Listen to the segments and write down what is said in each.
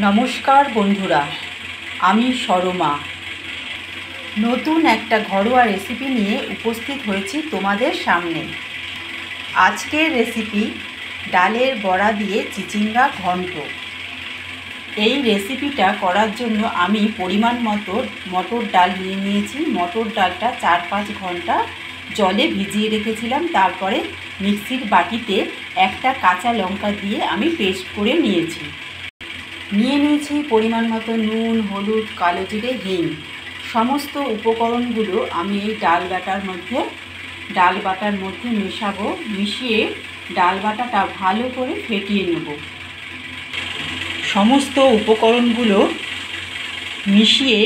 নমস্কার বন্ধুরা, আমি সরমা নতুন একটা ঘরোয়া রেসিপি নিয়ে উপস্থিত হয়েছি তোমাদের সামনে। আজকের রেসিপি ডালের বড়া দিয়ে চিচিঙ্গা ঘন্ট। এই রেসিপিটা করার জন্য আমি পরিমাণ মতো মটর ডাল নিয়ে নিয়েছি। মটর ডালটা 4-5 ঘন্টা জলে ভিজিয়ে রেখেছিলাম। তারপরে মিক্সির বাটিতে একটা কাঁচা লঙ্কা দিয়ে আমি পেস্ট করে নিয়েছি। পরিমাণ মতো নুন, হলুদ, কালো জিরে, হিং। সমস্ত উপকরণগুলো আমি এই ডাল বাটার মধ্যে মেশাবো। মিশিয়ে ডাল বাটাটা ভালো করে ফেটিয়ে নেব। সমস্ত উপকরণগুলো মিশিয়ে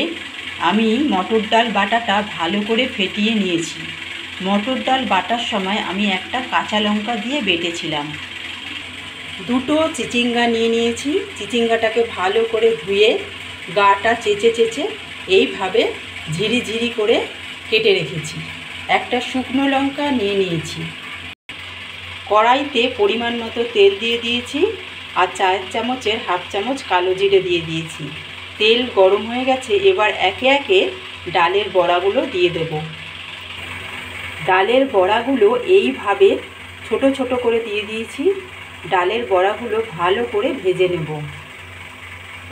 আমি মটর ডাল বাটাটা ভালো করে ফেটিয়ে নিয়েছি। মটর ডাল বাটার সময় আমি একটা কাঁচা লঙ্কা দিয়ে বেটেছিলাম। 2টো চিচিঙ্গা নিয়ে নিয়েছি। চিচিঙ্গাটাকে ভালো করে ধুয়ে গাটা চেঁচে এইভাবে ঝিরি করে কেটে রেখেছি। একটা শুকনো লঙ্কা নিয়ে নিয়েছি। কড়াইতে পরিমাণ মতো তেল দিয়ে দিয়েছি আর 4 চামচের 1/2 চামচ কালো জিরে দিয়ে দিয়েছি। তেল গরম হয়ে গেছে। এবার একে একে ডালের বড়াগুলো দিয়ে দেব। ডালের বড়াগুলো এইভাবে ছোট ছোট করে দিয়ে দিয়েছি। ডালের বড়াগুলো ভালো করে ভেজে নেব।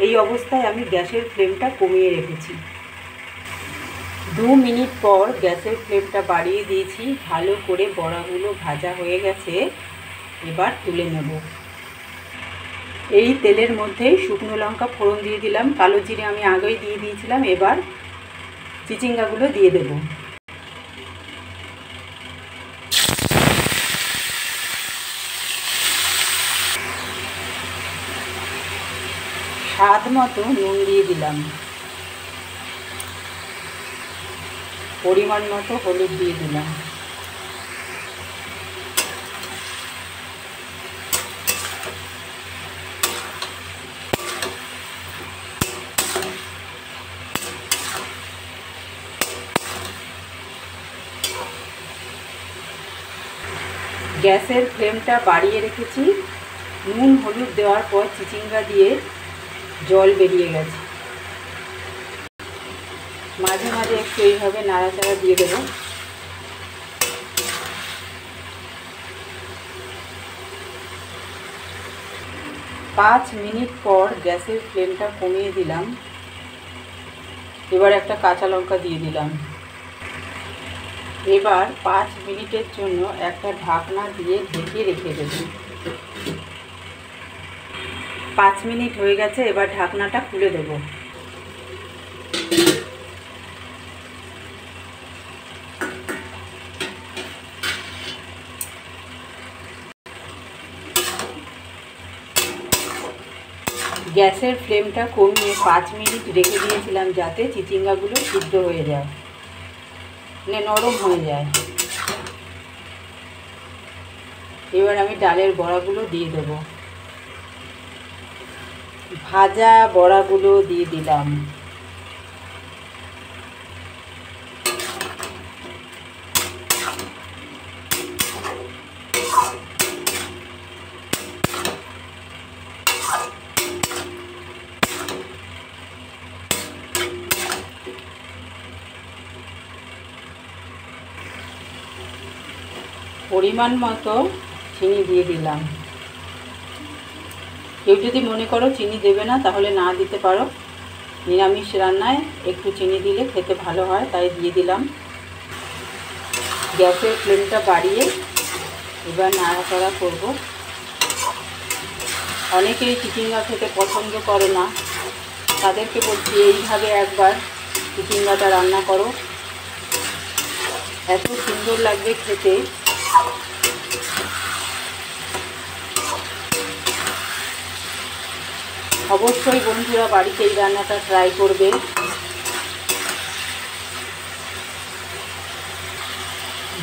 এই অবস্থায় আমি গ্যাসের ফ্লেমটা কমিয়ে রেখেছি। 2 মিনিট পর গ্যাসের ফ্লেমটা বাড়িয়ে দিয়েছি। ভালো করে বড়াগুলো ভাজা হয়ে গেছে। এবার তুলে নেব। এই তেলের মধ্যেই শুকনো লঙ্কা ফোড়ন দিয়ে দিলাম। কালো জিরে আমি আগেই দিয়ে দিয়েছিলাম। এবার চিচিঙ্গাগুলো দিয়ে দেব। স্বাদ মতো নুন দিয়ে দিলাম। পরিমাণ মতো হলুদ দিয়ে দিলাম। গ্যাসের ফ্লেমটা বাড়িয়ে রেখেছি। নুন হলুদ দেওয়ার পর চিচিঙ্গা দিয়ে জল বেরিয়ে গেছে। মাঝে মাঝে একটু এইভাবে নাড়াচাড়া দিয়ে দেব। পাঁচ মিনিট পর গ্যাসের ফ্লেমটা কমিয়ে দিলাম। এবার একটা কাঁচা লঙ্কা দিয়ে দিলাম। এবার 5 মিনিটের জন্য একটা ঢাকনা দিয়ে ঢেকে রেখে দেব। 5 মিনিট হয়ে গেছে। এবার ঢাকনাটা খুলে দেব। গ্যাসের ফ্লেমটা কমিয়ে 5 মিনিট রেখে দিয়েছিলাম যাতে চিচিঙ্গাগুলো সিদ্ধ হয়ে যায়, নরম হয়ে যায়। এবার আমি ডালের বড়াগুলো দিয়ে দেব। ভাজা বড়াগুলো দিয়ে দিলাম। পরিমাণ মতো চিনি দিয়ে দিলাম। কেউ যদি মনে করো চিনি দেবে না তাহলে না দিতে পারো। নিরামিষ রান্নায় একটু চিনি দিলে খেতে ভালো হয়, তাই দিয়ে দিলাম। গ্যাসের ফ্লেমটা বাড়িয়ে এবার নাড়াচাড়া করব। অনেকেই চিচিঙ্গা খেতে পছন্দ করে না, তাদেরকে বলছি এইভাবে একবার চিচিঙ্গাটা রান্না করো, এত সুন্দর লাগবে খেতে। অবশ্যই বন্ধুরা বাড়িতে এই রান্নাটা ট্রাই করবে।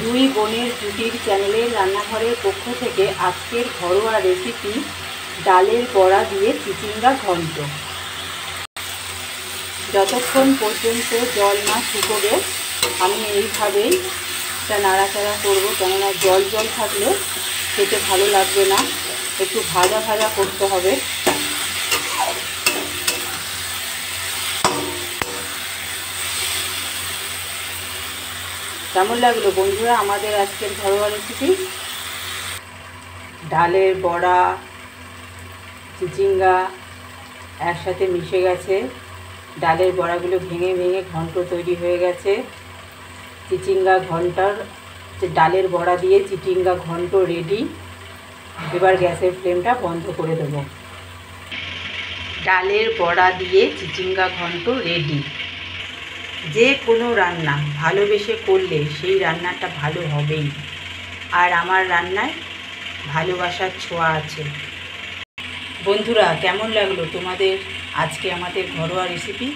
দুই বোনের জুটির চ্যানেলের রান্নাঘরের পক্ষ থেকে আজকের ঘরোয়া রেসিপি ডালের বড়া দিয়ে চিচিঙ্গা ঘন্ট। যতক্ষণ পর্যন্ত জল না শুকোবে আমি এইভাবেই এটা নাড়াচাড়া করবো, কেননা জল থাকলে খেতে ভালো লাগবে না। একটু ভাজা করতে হবে। কেমন লাগলো বন্ধুরা আমাদের আজকের ঘরোয়া রেসিপি? ডালের বড়া, চিচিঙ্গা একসাথে মিশে গেছে। ডালের বড়াগুলো ভেঙে ভেঙে ঘন্ট তৈরি হয়ে গেছে। চিচিঙ্গা ঘন্টার ডালের বড়া দিয়ে চিচিঙ্গা ঘন্ট রেডি। এবার গ্যাসের ফ্লেমটা বন্ধ করে দেবো। ডালের বড়া দিয়ে চিচিঙ্গা ঘন্ট রেডি। যে কোনো রান্না ভালোবেসে করলে সেই রান্নাটা ভালো হবেই। আর আমার রান্নায় ভালোবাসার ছোঁয়া আছে। বন্ধুরা কেমন লাগলো তোমাদের আজকে আমাদের ঘরোয়া রেসিপি?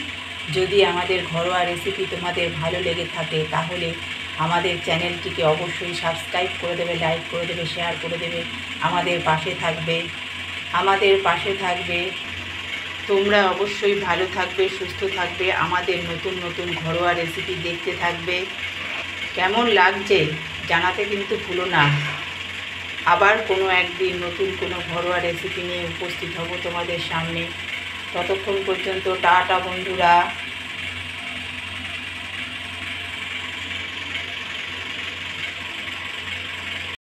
যদি আমাদের ঘরোয়া রেসিপি তোমাদের ভালো লেগে থাকে তাহলে আমাদের চ্যানেলটিকে অবশ্যই সাবস্ক্রাইব করে দেবে, লাইক করে দেবে, শেয়ার করে দেবে। আমাদের পাশে থাকবে। তোমরা অবশ্যই ভালো থাকবে, সুস্থ থাকবে, আমাদের নতুন নতুন ঘরোয়া রেসিপি দেখতে থাকবে। কেমন লাগছে জানাতে কিন্তু ভুলো না। আবার কোনো একদিন নতুন কোনো ঘরোয়া রেসিপি নিয়ে উপস্থিত হব তোমাদের সামনে। ততক্ষণ পর্যন্ত টাটা বন্ধুরা।